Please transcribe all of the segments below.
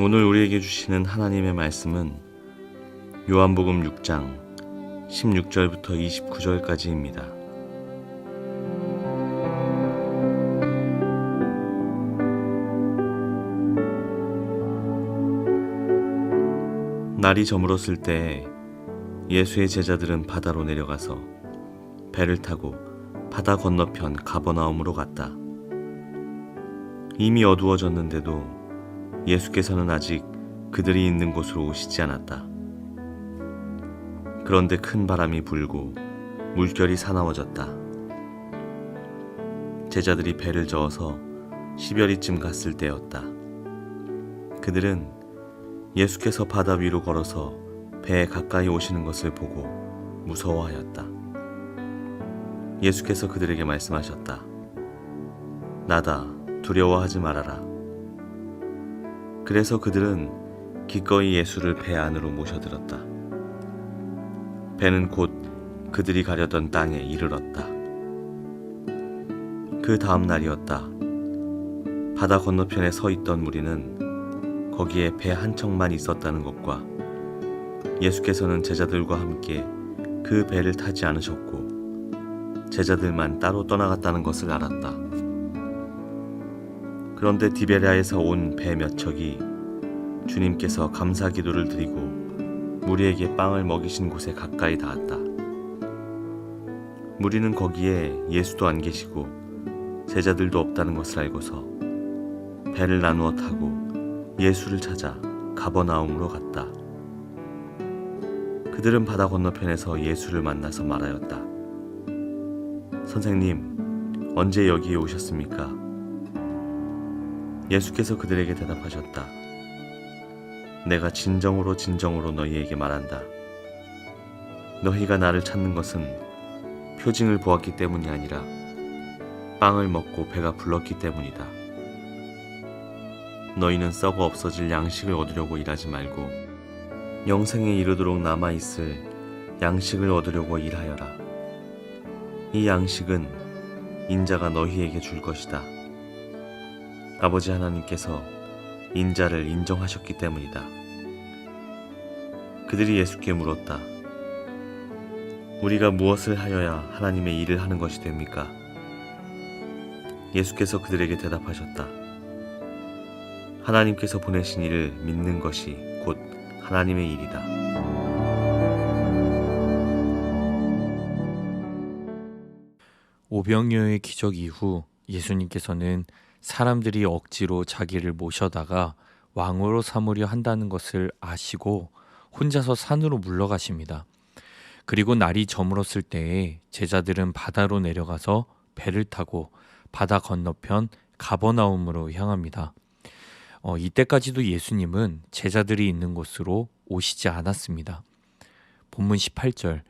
오늘 우리에게 주시는 하나님의 말씀은 요한복음 6장 16절부터 29절까지입니다. 날이 저물었을 때 예수의 제자들은 바다로 내려가서 배를 타고 바다 건너편 가버나움으로 갔다. 이미 어두워졌는데도 예수께서는 아직 그들이 있는 곳으로 오시지 않았다. 그런데 큰 바람이 불고 물결이 사나워졌다. 제자들이 배를 저어서 시별이쯤 갔을 때였다. 그들은 예수께서 바다 위로 걸어서 배에 가까이 오시는 것을 보고 무서워하였다. 예수께서 그들에게 말씀하셨다. 나다, 두려워하지 말아라. 그래서 그들은 기꺼이 예수를 배 안으로 모셔들었다. 배는 곧 그들이 가려던 땅에 이르렀다. 그 다음 날이었다. 바다 건너편에 서 있던 무리는 거기에 배 한 척만 있었다는 것과 예수께서는 제자들과 함께 그 배를 타지 않으셨고 제자들만 따로 떠나갔다는 것을 알았다. 그런데 디베랴에서 온 배 몇 척이 주님께서 감사 기도를 드리고 무리에게 빵을 먹이신 곳에 가까이 닿았다. 무리는 거기에 예수도 안 계시고 제자들도 없다는 것을 알고서 배를 나누어 타고 예수를 찾아 가버나움으로 갔다. 그들은 바다 건너편에서 예수를 만나서 말하였다. 선생님, 언제 여기에 오셨습니까? 예수께서 그들에게 대답하셨다. 내가 진정으로 너희에게 말한다. 너희가 나를 찾는 것은 표징을 보았기 때문이 아니라 빵을 먹고 배가 불렀기 때문이다. 너희는 썩어 없어질 양식을 얻으려고 일하지 말고 영생에 이르도록 남아있을 양식을 얻으려고 일하여라. 이 양식은 인자가 너희에게 줄 것이다. 아버지 하나님께서 인자를 인정하셨기 때문이다. 그들이 예수께 물었다. 우리가 무엇을 하여야 하나님의 일을 하는 것이 됩니까? 예수께서 그들에게 대답하셨다. 하나님께서 보내신 이를 믿는 것이 곧 하나님의 일이다. 오병이어의 기적 이후 예수님께서는 사람들이 억지로 자기를 모셔다가 왕으로 삼으려 한다는 것을 아시고 혼자서 산으로 물러가십니다. 그리고 날이 저물었을 때에 제자들은 바다로 내려가서 배를 타고 바다 건너편 가버나움으로 향합니다. 이때까지도 예수님은 제자들이 있는 곳으로 오시지 않았습니다. 본문 18절,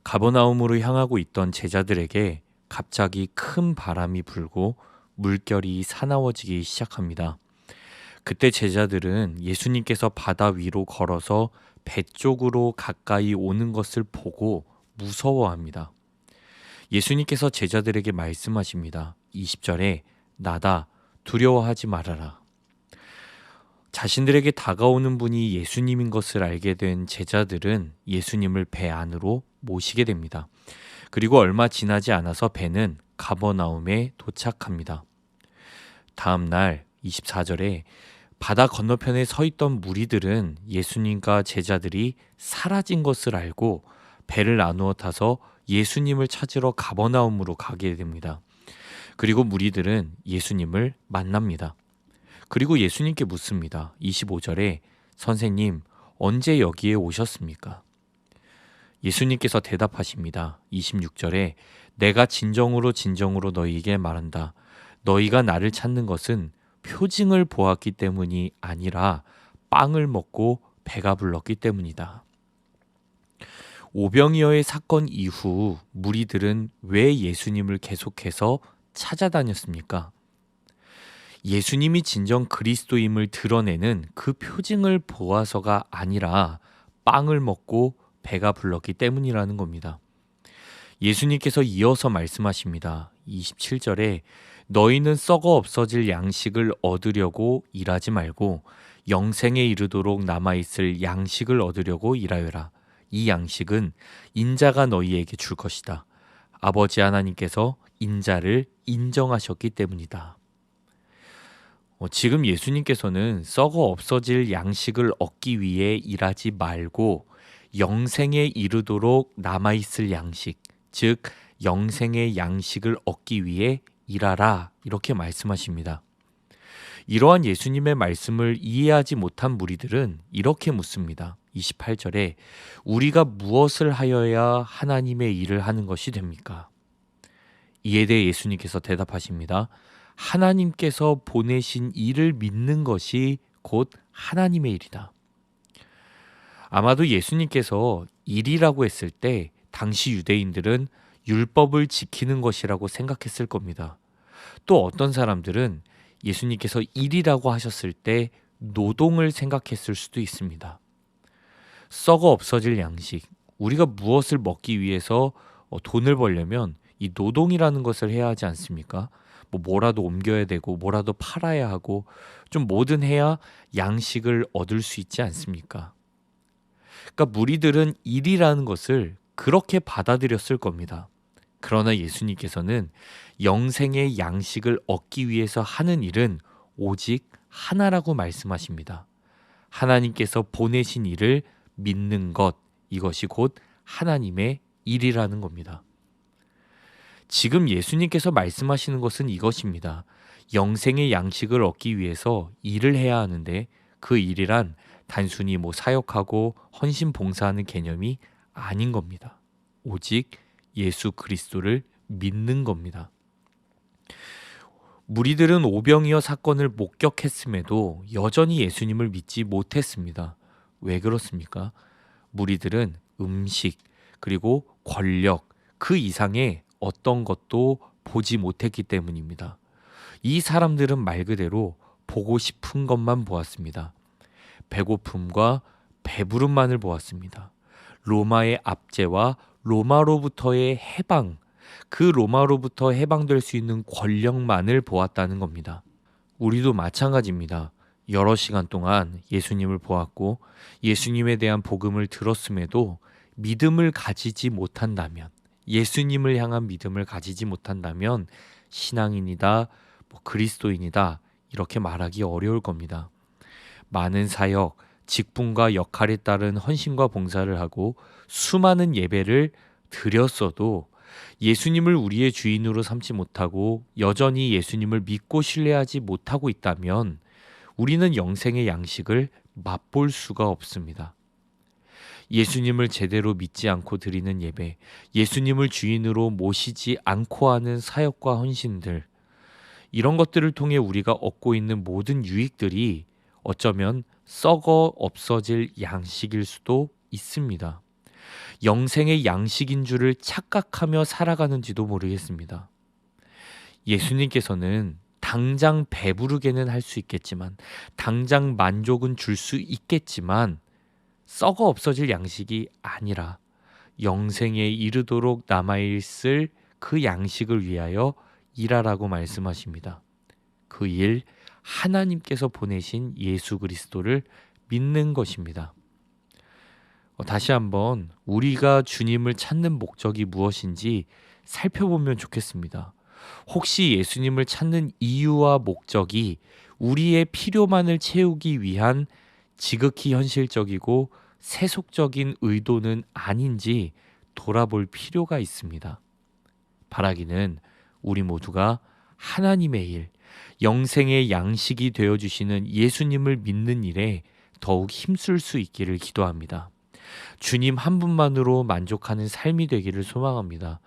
가버나움으로 향하고 있던 제자들에게 갑자기 큰 바람이 불고 물결이 사나워지기 시작합니다. 그때 제자들은 예수님께서 바다 위로 걸어서 배 쪽으로 가까이 오는 것을 보고 무서워합니다. 예수님께서 제자들에게 말씀하십니다. 20절에 나다, 두려워하지 말아라. 자신들에게 다가오는 분이 예수님인 것을 알게 된 제자들은 예수님을 배 안으로 모시게 됩니다. 그리고 얼마 지나지 않아서 배는 가버나움에 도착합니다. 다음 날 24절에 바다 건너편에 서 있던 무리들은 예수님과 제자들이 사라진 것을 알고 배를 나누어 타서 예수님을 찾으러 가버나움으로 가게 됩니다. 그리고 무리들은 예수님을 만납니다. 그리고 예수님께 묻습니다. 25절에 선생님, 언제 여기에 오셨습니까? 예수님께서 대답하십니다. 26절에 내가 진정으로 너희에게 말한다. 너희가 나를 찾는 것은 표징을 보았기 때문이 아니라 빵을 먹고 배가 불렀기 때문이다. 오병이어의 사건 이후 무리들은 왜 예수님을 계속해서 찾아다녔습니까? 예수님이 진정 그리스도임을 드러내는 그 표징을 보아서가 아니라 빵을 먹고 배가 불렀기 때문이라는 겁니다. 예수님께서 이어서 말씀하십니다. 27절에 너희는 썩어 없어질 양식을 얻으려고 일하지 말고 영생에 이르도록 남아있을 양식을 얻으려고 일하여라. 이 양식은 인자가 너희에게 줄 것이다. 아버지 하나님께서 인자를 인정하셨기 때문이다. 지금 예수님께서는 썩어 없어질 양식을 얻기 위해 일하지 말고 영생에 이르도록 남아있을 양식, 즉 영생의 양식을 얻기 위해 일하라, 이렇게 말씀하십니다. 이러한 예수님의 말씀을 이해하지 못한 무리들은 이렇게 묻습니다. 28절에 우리가 무엇을 하여야 하나님의 일을 하는 것이 됩니까? 이에 대해 예수님께서 대답하십니다. 하나님께서 보내신 일을 믿는 것이 곧 하나님의 일이다. 아마도 예수님께서 일이라고 했을 때 당시 유대인들은 율법을 지키는 것이라고 생각했을 겁니다. 또 어떤 사람들은 예수님께서 일이라고 하셨을 때 노동을 생각했을 수도 있습니다. 썩어 없어질 양식, 우리가 무엇을 먹기 위해서 돈을 벌려면 이 노동이라는 것을 해야 하지 않습니까? 뭐라도 옮겨야 되고 뭐라도 팔아야 하고 좀 뭐든 해야 양식을 얻을 수 있지 않습니까? 그러니까 무리들은 일이라는 것을 그렇게 받아들였을 겁니다. 그러나 예수님께서는 영생의 양식을 얻기 위해서 하는 일은 오직 하나라고 말씀하십니다. 하나님께서 보내신 일을 믿는 것, 이것이 곧 하나님의 일이라는 겁니다. 지금 예수님께서 말씀하시는 것은 이것입니다. 영생의 양식을 얻기 위해서 일을 해야 하는데 그 일이란 단순히 사역하고 헌신 봉사하는 개념이 아닌 겁니다. 오직 예수 그리스도를 믿는 겁니다. 무리들은 오병이어 사건을 목격했음에도 여전히 예수님을 믿지 못했습니다. 왜 그렇습니까? 무리들은 음식 그리고 권력 그 이상의 어떤 것도 보지 못했기 때문입니다. 이 사람들은 말 그대로 보고 싶은 것만 보았습니다. 배고픔과 배부름만을 보았습니다. 로마의 압제와 로마로부터의 해방, 그 로마로부터 해방될 수 있는 권력만을 보았다는 겁니다. 우리도 마찬가지입니다. 여러 시간 동안 예수님을 보았고 예수님에 대한 복음을 들었음에도 믿음을 가지지 못한다면, 예수님을 향한 믿음을 가지지 못한다면 신앙인이다, 그리스도인이다 이렇게 말하기 어려울 겁니다. 많은 사역, 직분과 역할에 따른 헌신과 봉사를 하고 수많은 예배를 드렸어도 예수님을 우리의 주인으로 삼지 못하고 여전히 예수님을 믿고 신뢰하지 못하고 있다면 우리는 영생의 양식을 맛볼 수가 없습니다. 예수님을 제대로 믿지 않고 드리는 예배, 예수님을 주인으로 모시지 않고 하는 사역과 헌신들, 이런 것들을 통해 우리가 얻고 있는 모든 유익들이 어쩌면 썩어 없어질 양식일 수도 있습니다. 영생의 양식인 줄을 착각하며 살아가는지도 모르겠습니다. 예수님께서는 당장 배부르게는 할 수 있겠지만, 당장 만족은 줄 수 있겠지만 썩어 없어질 양식이 아니라 영생에 이르도록 남아있을 그 양식을 위하여 일하라고 말씀하십니다. 그 일, 하나님께서 보내신 예수 그리스도를 믿는 것입니다. 다시 한번 우리가 주님을 찾는 목적이 무엇인지 살펴보면 좋겠습니다. 혹시 예수님을 찾는 이유와 목적이 우리의 필요만을 채우기 위한 지극히 현실적이고 세속적인 의도는 아닌지 돌아볼 필요가 있습니다. 바라기는 우리 모두가 하나님의 일, 영생의 양식이 되어주시는 예수님을 믿는 일에 더욱 힘쓸 수 있기를 기도합니다. 주님 한 분만으로 만족하는 삶이 되기를 소망합니다.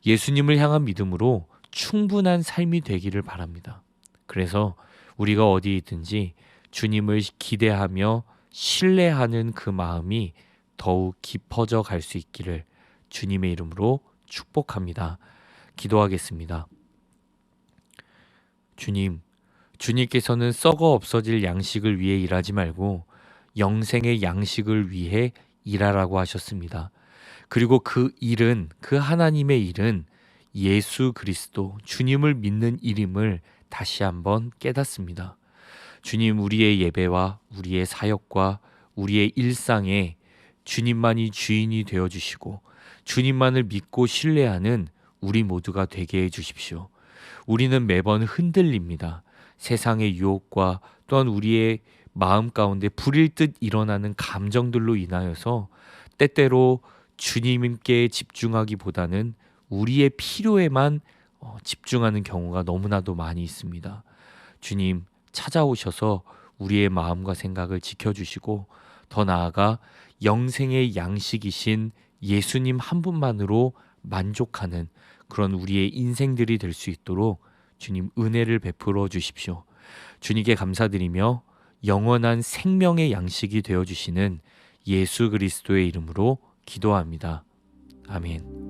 예수님을 향한 믿음으로 충분한 삶이 되기를 바랍니다. 그래서 우리가 어디에 있든지 주님을 기대하며 신뢰하는 그 마음이 더욱 깊어져 갈 수 있기를 주님의 이름으로 축복합니다. 기도하겠습니다. 주님께서는 썩어 없어질 양식을 위해 일하지 말고 영생의 양식을 위해 일하라고 하셨습니다. 그리고 그 일은, 그 하나님의 일은 예수 그리스도, 주님을 믿는 일임을 다시 한번 깨닫습니다. 주님, 우리의 예배와 우리의 사역과 우리의 일상에 주님만이 주인이 되어 주시고 주님만을 믿고 신뢰하는 우리 모두가 되게 해 주십시오. 우리는 매번 흔들립니다. 세상의 유혹과 또한 우리의 마음 가운데 불일 듯 일어나는 감정들로 인하여서 때때로 주님께 집중하기보다는 우리의 필요에만 집중하는 경우가 너무나도 많이 있습니다. 주님, 찾아오셔서 우리의 마음과 생각을 지켜주시고 더 나아가 영생의 양식이신 예수님 한 분만으로 만족하는 그런 우리의 인생들이 될 수 있도록 주님 은혜를 베풀어 주십시오. 주님께 감사드리며 영원한 생명의 양식이 되어 주시는 예수 그리스도의 이름으로 기도합니다. 아멘.